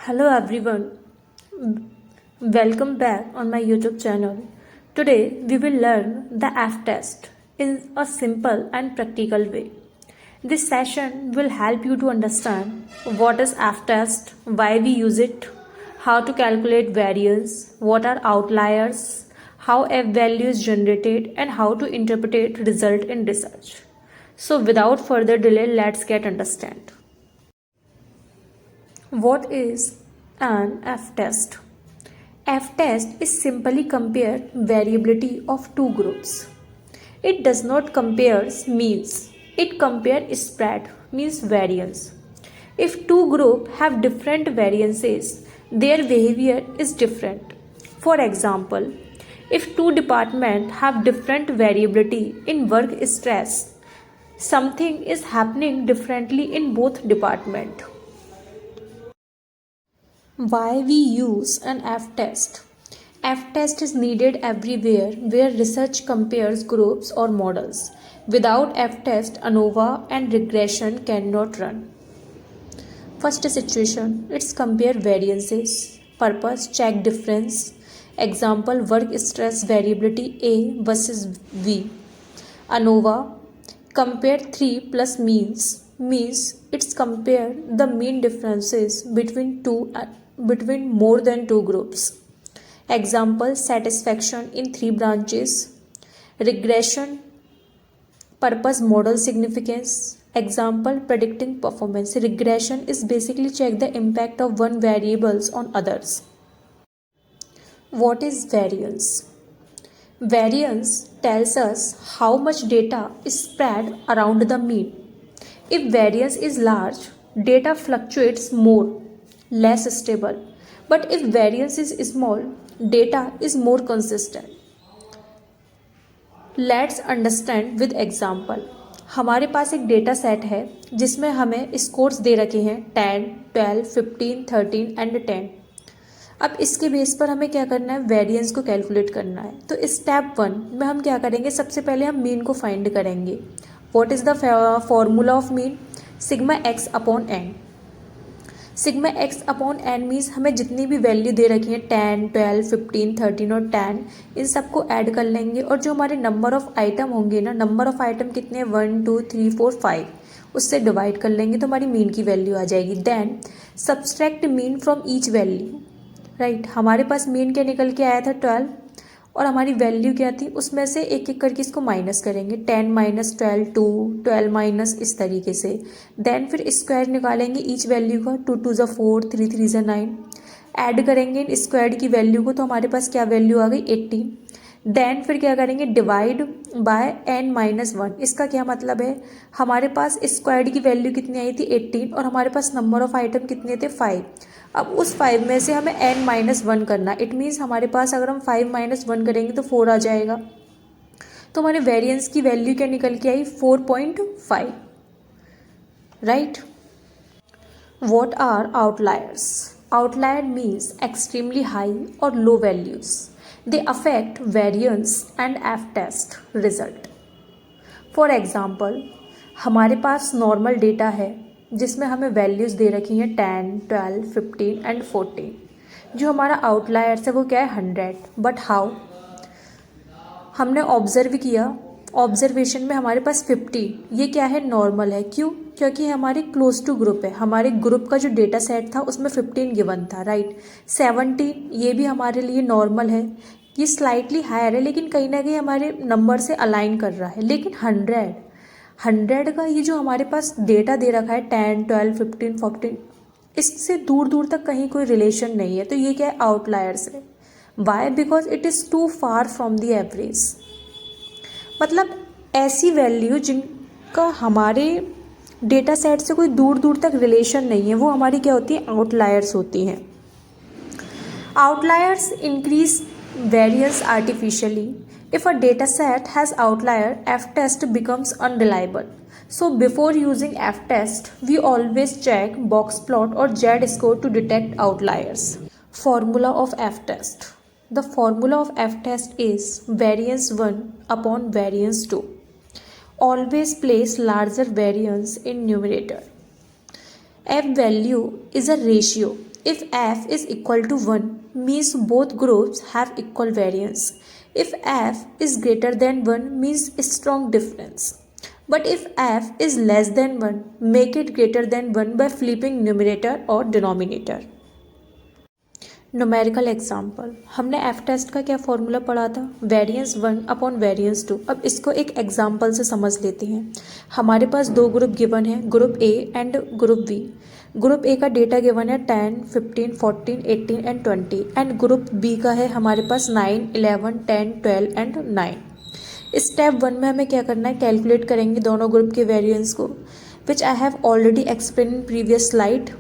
Hello everyone, welcome back on my YouTube channel. Today we will learn the F test in a simple and practical way. This session will help you to understand what is F test, why we use it, how to calculate variance, what are outliers, how F value is generated, and how to interpret result in research. So without further delay, let's get understand. What is an F test? F test is simply compare variability of two groups. It does not compare means. It compare spread means variance. If two groups have different variances, their behavior is different. For example, if two departments have different variability in work stress, something is happening differently in both departments. Why we use an F test? F test is needed everywhere where research compares groups or models. Without F test, ANOVA and regression cannot run. First situation, it's compare variances. Purpose, check difference. Example, work stress variability A versus V. ANOVA, compare 3 plus means. Means it's compare the mean differences between more than two groups. Example, satisfaction in 3 branches. Regression, purpose, model significance. Example, predicting performance. Regression is basically check the impact of one variables on others. What is variance? Variance tells us how much data is spread around the mean. If variance is large, data fluctuates more, less stable. But if variance is small, data is more consistent. Let's understand with example. हमारे पास एक data set है जिसमें हमें scores दे रखे हैं 10, 12, 15, 13 and 10. अब इसके base पर हमें क्या करना है, वेरिएंस को कैलकुलेट करना है. तो स्टेप 1 में हम क्या करेंगे, सबसे पहले हम मीन को फाइंड करेंगे. What is the formula of mean? Sigma x upon n. Sigma x upon n means हमें जितनी भी वैल्यू दे रखी है 10, 12, 15, 13 और 10, इन सबको ऐड कर लेंगे और जो हमारे नंबर ऑफ आइटम होंगे ना, नंबर ऑफ आइटम कितने हैं 1, 2, 3, 4, 5, उससे डिवाइड कर लेंगे तो हमारी मीन की वैल्यू आ जाएगी. Then subtract mean from each value. Right, हमारे पास मीन क्या निकल के आया था 12 और हमारी वैल्यू क्या थी, उसमें से एक एक करके इसको माइनस करेंगे. 10 माइनस 12 2, 12 माइनस, इस तरीके से. देन फिर स्क्वायर निकालेंगे ईच वैल्यू का. 2 2 ज़ा 4, 3 3 ज़ा 9. ऐड करेंगे इन स्क्वायर की वैल्यू को तो हमारे पास क्या वैल्यू आ गई 18. देन फिर क्या करेंगे, डिवाइड बाय n माइनस 1. इसका क्या मतलब है, हमारे पास स्क्वायर की वैल्यू कितनी आई थी 18 और हमारे पास नंबर ऑफ आइटम कितने थे 5. अब उस 5 में से हमें n माइनस 1 करना. इट मीन्स हमारे पास अगर हम 5 माइनस 1 करेंगे तो 4 आ जाएगा. तो हमारे वेरिएंस की वैल्यू क्या निकल के आई 4.5. Right. What are outliers? Outlier means extremely high और low values. They affect variance and F test result. For example, हमारे पास नॉर्मल डेटा है जिसमें हमें वैल्यूज़ दे रखी हैं 10, 12, 15 एंड 14. जो हमारा आउटलायर्स है वो क्या है 100. बट हाउ, हमने ऑब्जर्व किया, ऑब्जर्वेशन में हमारे पास 50, ये क्या है नॉर्मल है. क्यों? क्योंकि हमारे क्लोज टू ग्रुप है. हमारे ग्रुप का जो डेटा सेट था उसमें 15 गिवन था. राइट. 17 ये भी हमारे लिए नॉर्मल है. ये स्लाइटली हायर है लेकिन कहीं ना कहीं हमारे नंबर से अलाइन कर रहा है. लेकिन 100 का ये जो हमारे पास डेटा दे रखा है 10, 12, 15, 14, इससे दूर दूर तक कहीं कोई रिलेशन नहीं है. तो ये क्या है आउटलायर्स है. Why? Because it is too far from the average. मतलब ऐसी वैल्यू जिनका हमारे डेटा सेट से कोई दूर दूर तक रिलेशन नहीं है, वो हमारी क्या होती है आउटलायर्स होती हैं. Outliers increase variance artificially. If a data set has outlier, F test becomes unreliable. So before using F test, we always check box plot or Z score to detect outliers. Formula of F test. The formula of F test is variance 1 upon variance 2. Always place larger variance in numerator. F value is a ratio If f is equal to 1 means both groups have equal variance. If f is greater than 1 means strong difference. But if f is less than 1, make it greater than 1 by flipping numerator or denominator. Numerical example, हमने F test का क्या formula पढ़ा था, variance 1 upon variance 2। अब इसको एक example से समझ लेते हैं। हमारे पास दो ग्रुप गिवन है, group a and group b. Group a का डेटा गिवन है 10, 15, 14, 18 एंड 20 एंड ग्रुप बी का है हमारे पास 9, 11, 10, 12 एंड 9। स्टेप 1 में हमें क्या करना है, कैलकुलेट करेंगे दोनों ग्रुप के वेरिएंस को, which I have already explain in previous slide,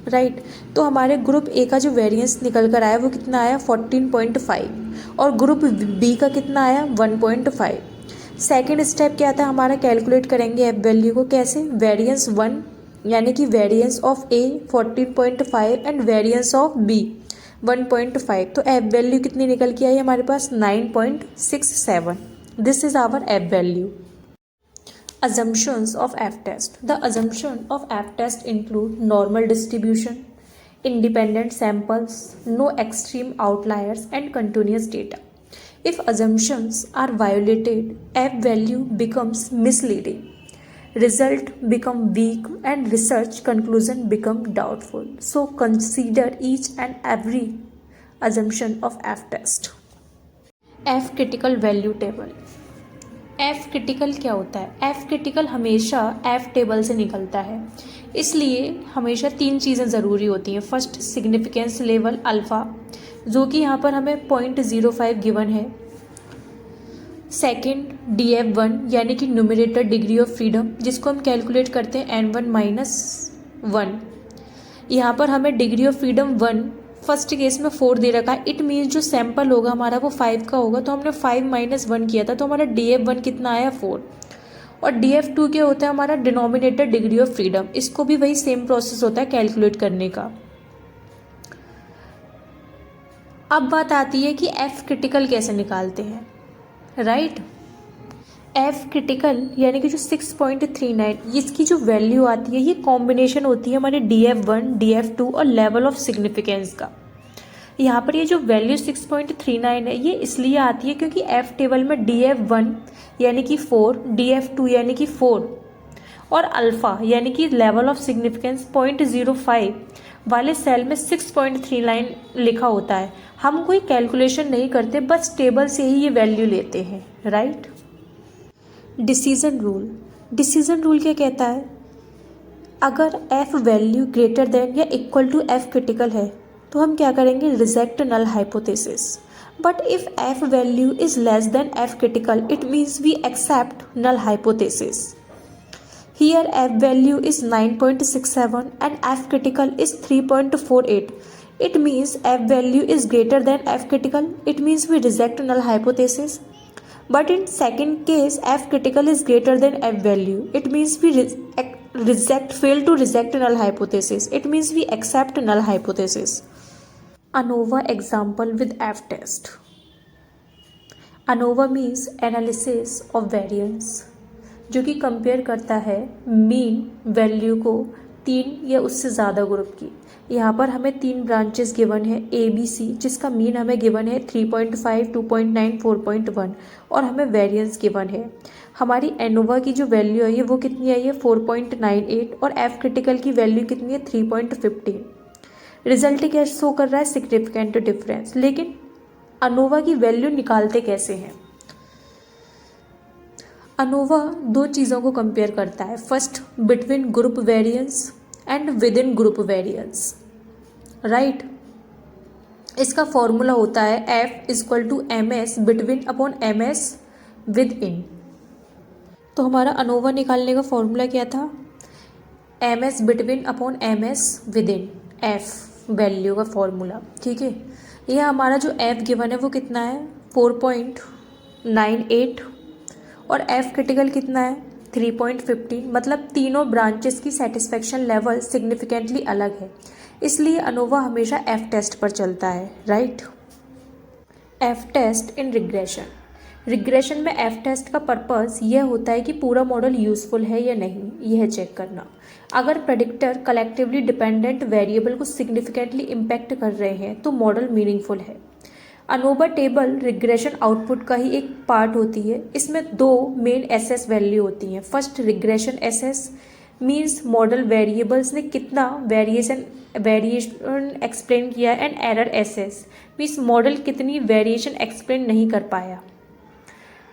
right. तो हमारे ग्रुप ए का जो वेरिएंस निकल कर आया वो कितना आया 14.5 और ग्रुप बी का कितना आया 1.5। सेकेंड स्टेप क्या था हमारा, कैलकुलेट करेंगे एफ वैल्यू को। कैसे, वेरिएंस 1 यानी कि variance of a 14.5 and variance of b 1.5। तो एफ वैल्यू कितनी निकल के आई हमारे पास 9.67। This is our F value. Assumptions of F-test. The assumption of F-test include normal distribution, independent samples, no extreme outliers, and continuous data. If assumptions are violated, F-value becomes misleading, result become weak, and research conclusion become doubtful. So consider each and every assumption of F-test. F-critical value table. F critical क्या होता है, F critical हमेशा F table से निकलता है, इसलिए हमेशा तीन चीज़ें ज़रूरी होती हैं। फर्स्ट, सिग्निफिकेंस लेवल अल्फ़ा, जो कि यहाँ पर हमें 0.05 गिवन है। सेकंड, DF1 यानी कि न्यूमरेटर डिग्री ऑफ फ्रीडम, जिसको हम कैलकुलेट करते हैं N1-1। यहाँ पर हमें degree of freedom 1 first case में 4 दे रखा है। इट मीन्स जो सैंपल होगा हमारा वो 5 का होगा, तो हमने 5 - 1 किया था, तो हमारा DF1 कितना आया 4। और DF2 क्या होता है हमारा, डिनोमिनेटर डिग्री ऑफ फ्रीडम। इसको भी वही सेम प्रोसेस होता है कैलकुलेट करने का। अब बात आती है कि एफ क्रिटिकल कैसे निकालते हैं, राइट। एफ क्रिटिकल यानी कि जो 6.39, इसकी जो वैल्यू आती है ये कॉम्बिनेशन होती है हमारे DF1, DF2 और लेवल ऑफ सिग्निफिकेंस का। यहाँ पर ये जो वैल्यू 6.39 है ये इसलिए आती है क्योंकि एफ टेबल में DF1 यानी कि 4, DF2 यानी कि 4 और अल्फ़ा यानी कि लेवल ऑफ सिग्निफिकेंस 0.05 वाले सेल में 6.39 लिखा होता है। हम कोई कैलकुलेशन नहीं करते, बस टेबल से ही ये वैल्यू लेते हैं, right. Decision rule, decision rule क्या कहता है, अगर एफ वैल्यू ग्रेटर देन या इक्वल टू एफ क्रिटिकल है तो हम क्या करेंगे, reject null hypothesis. But if F value is less than F critical it means we accept null hypothesis. Here F value is 9.67 and F critical is 3.48. It means F value is greater than F critical. It means we reject null hypothesis. But in second case, F critical is greater than F value. It means we fail to reject null hypothesis. It means we accept null hypothesis. ANOVA example with F test. ANOVA means analysis of variance, जो कि compare करता है mean value को 3 या उससे ज़्यादा group की। यहाँ पर हमें 3 ब्रांचेस गिवन है ABC, जिसका मीन हमें गिवन है 3.5, 2.9, 4.1 और हमें वेरिएंस गिवन है। हमारी एनोवा की जो वैल्यू आई है वो कितनी आई है 4.98 और एफ क्रिटिकल की वैल्यू कितनी है 3.15। रिजल्ट क्या शो कर रहा है, सिग्निफिकेंट डिफरेंस। लेकिन अनोवा की वैल्यू निकालते कैसे हैं, अनोवा 2 चीज़ों को कंपेयर करता है। First, between group variance and with in group variance, right. इसका फॉर्मूला होता है F = MS between upon MS with in. तो हमारा अनोवा निकालने का फॉर्मूला क्या था, MS between upon MS with in, F value का फॉर्मूला, ठीक है। यह हमारा जो F गिवन है वो कितना है 4.98 और F क्रिटिकल कितना है 3.15। मतलब तीनों ब्रांचेस की सेटिस्फेक्शन लेवल सिग्निफिकेंटली अलग है, इसलिए अनोवा हमेशा F टेस्ट पर चलता है, राइट। F टेस्ट इन रिग्रेशन, रिग्रेशन में एफ टेस्ट का पर्पस यह होता है कि पूरा मॉडल यूजफुल है या नहीं, यह चेक करना। अगर प्रेडिक्टर कलेक्टिवली डिपेंडेंट वेरिएबल को सिग्निफिकेंटली इम्पैक्ट कर रहे हैं तो मॉडल मीनिंगफुल है। अनोवा टेबल रिग्रेशन आउटपुट का ही एक पार्ट होती है। इसमें दो मेन एसएस वैल्यू होती हैं। First regression SS means model variables ने कितना वेरिएशन एक्सप्लेन किया, and error SS means model कितनी वेरिएशन एक्सप्लेन नहीं कर पाया।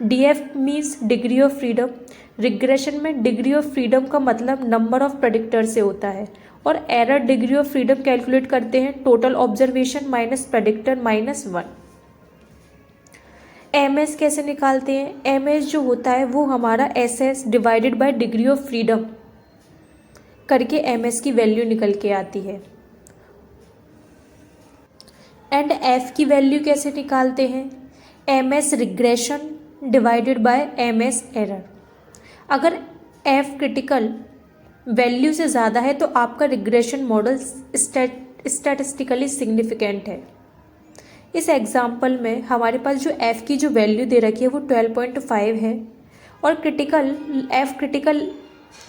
DF means degree of freedom. Regression में डिग्री ऑफ फ्रीडम का मतलब नंबर ऑफ प्रेडिक्टर से होता है, और error degree of freedom calculate करते हैं total observation minus predictor minus 1। MS कैसे निकालते हैं? एमएस जो होता है वो हमारा SS divided by degree of freedom करके एमएस की वैल्यू निकल के आती है। एंड एफ की वैल्यू कैसे निकालते हैं? MS regression divided by MS error. अगर एफ क्रिटिकल वैल्यू से ज़्यादा है तो आपका रिग्रेशन मॉडल स्टैटिस्टिकली सिग्निफिकेंट है। इस एग्जाम्पल में हमारे पास जो एफ की जो वैल्यू दे रखी है वो 12.5 है, और एफ क्रिटिकल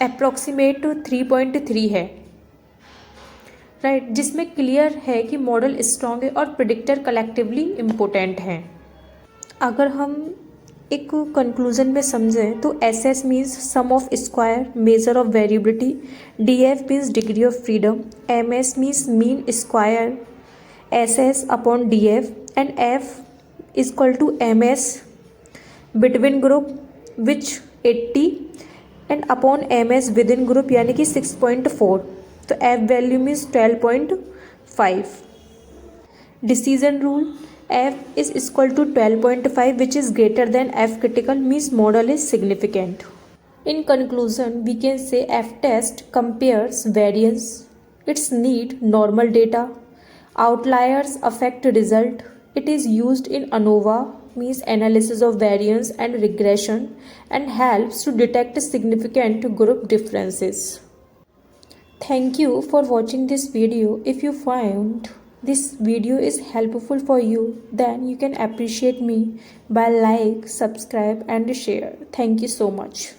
अप्रॉक्सीमेट 3.3 है, राइट, जिसमें क्लियर है कि मॉडल स्ट्रॉन्ग है और प्रेडिक्टर कलेक्टिवली इम्पोर्टेंट हैं। अगर हम एक कंक्लूजन में समझें तो S S means sum of square measure of variability, D F means degree of freedom, M S means mean square S S upon D F, and F is equal to M S between group which 80 and upon M S within group यानी कि 6.4। तो F value means 12.5। Decision rule F is equal to 12.5 which is greater than F critical means model is significant. In conclusion, we can say F test compares variance, its need normal data, outliers affect result. It is used in ANOVA means analysis of variance and regression, and helps to detect significant group differences. Thank you for watching this video. If you found this video is helpful for you, then you can appreciate me by like, subscribe and share. Thank you so much.